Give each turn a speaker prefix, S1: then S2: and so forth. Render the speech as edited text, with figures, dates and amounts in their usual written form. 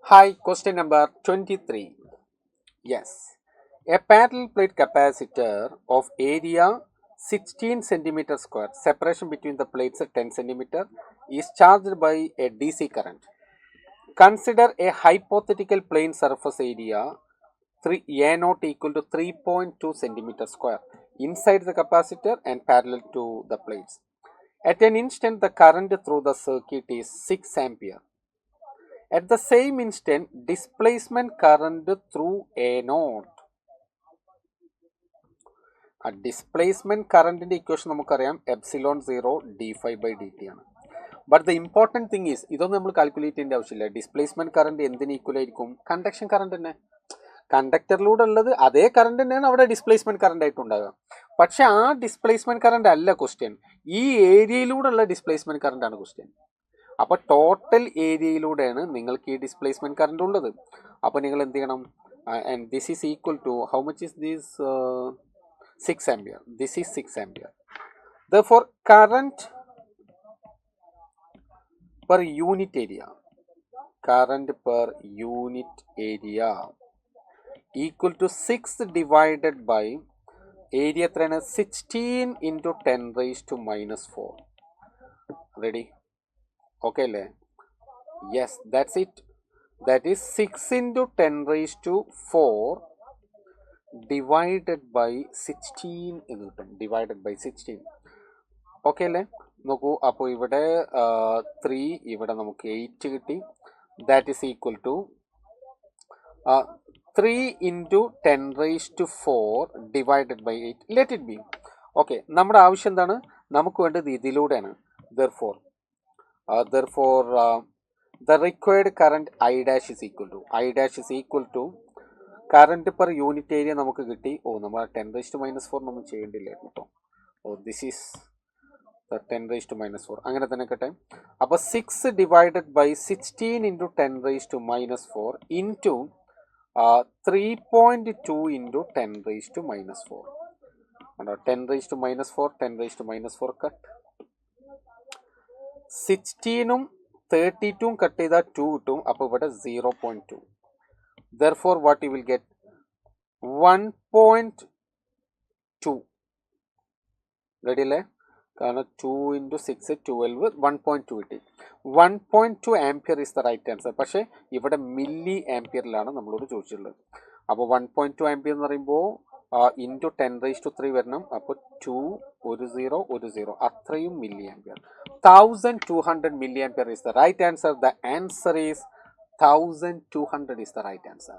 S1: Hi, question number 23. Yes, a parallel plate capacitor of area 16 centimeter square, separation between the plates at 10 centimeter, is charged by a DC current. Consider a hypothetical plane surface area 3 A naught equal to 3.2 centimeter square inside the capacitor and parallel to the plates. At an instant, the current through the circuit is 6 ampere. At the same instant, displacement current through A naught. A displacement current in the equation നമുക്കറിയാം epsilon 0 d5 by dt ആണ്. But the important thing is ഇതൊന്നും നമ്മൾ calculate ചെയ്യേണ്ട ആവശ്യമില്ല. Displacement current എന്തിന് equal ആയിരിക്കും? Conduction current തന്നെ. കണ്ടക്ടറിലൂടെ ഉള്ളത് അതേ കറണ്ട് തന്നെയാണ് അവിടെ ഡിസ്പ്ലേസ്മെന്റ് കറണ്ട് ആയിട്ട് ഉണ്ടാകുക. പക്ഷെ ആ ഡിസ്പ്ലേസ്മെന്റ് കറണ്ട് അല്ല ക്വസ്റ്റ്യൻ, ഈ ഏരിയയിലൂടെ ഉള്ള ഡിസ്പ്ലേസ്മെന്റ് കറണ്ട് ആണ് ക്വസ്റ്റ്യൻ. അപ്പോൾ ടോട്ടൽ ഏരിയയിലൂടെയാണ് നിങ്ങൾക്ക് ഈ ഡിസ്പ്ലേസ്മെന്റ് കറണ്ട് ഉള്ളത്. അപ്പോൾ നിങ്ങൾ എന്ത് ചെയ്യണം? And this is equal to how much is this 6 ampere. This is 6 ampere. Therefore, current per unit area equal to 6 divided by area 16 into 10 raised to minus 4. Ready? Okay, le? Yes, that's it. That is 6 into 10 raised to 4 divided by 16 എന്ന് കിട്ടും. Divided by 16. Okay അല്ലേ? നോക്കൂ, അപ്പോൾ ഇവിടെ 3, ഇവിടെ നമുക്ക് 8 കിട്ടി. That is equal to 3 into 10 raise to 4 divided by 8. Let it be. Okay, നമ്മുടെ ആവശ്യം എന്താണ്? നമുക്ക് വേണ്ടത് ഇതിലൂടെയാണ്. Therefore the required current I dash is equal to current per unit area നമുക്ക് കിട്ടി. നമ്മൾ 10 റേസ് ടു മൈനസ് 4 നമ്മൾ ചെയ്യേണ്ടില്ല കേട്ടോ. This is 10 raise to minus 4 അങ്ങനെ തന്നെ കേട്ടെ. അപ്പോൾ 6 divided by 16 into 10 raise to minus 4 into 3.2 into 10 raise to minus 4. 10 raise to minus 4 10 raise to minus 4 cut. 16ഉം 32ഉം കട്ട് ചെയ്താൽ 2 കിട്ടും. അപ്പോൾ ഇവിടെ 0.2. Therefore, what you will get? 1.2. Ready അല്ലേ? കാരണം 2 into 6 12 1.2 കിട്ടി. 1.2 ampere is the right answer. പക്ഷേ ഇവിടെ മില്ലി ആംപിയറിലാണ് നമ്മളോട് ചോദിച്ചിട്ടുള്ളത്. അപ്പോൾ 1.2 ആംപിയർ എന്ന് പറയുമ്പോൾ ഇൻറ്റു 10 റേസ് ടു 3 വരണം. അപ്പോൾ 2 ഒരു 0 അത്രയും milli ampere. 1200 milli ampere is the right answer. The answer is 1200 is the right answer.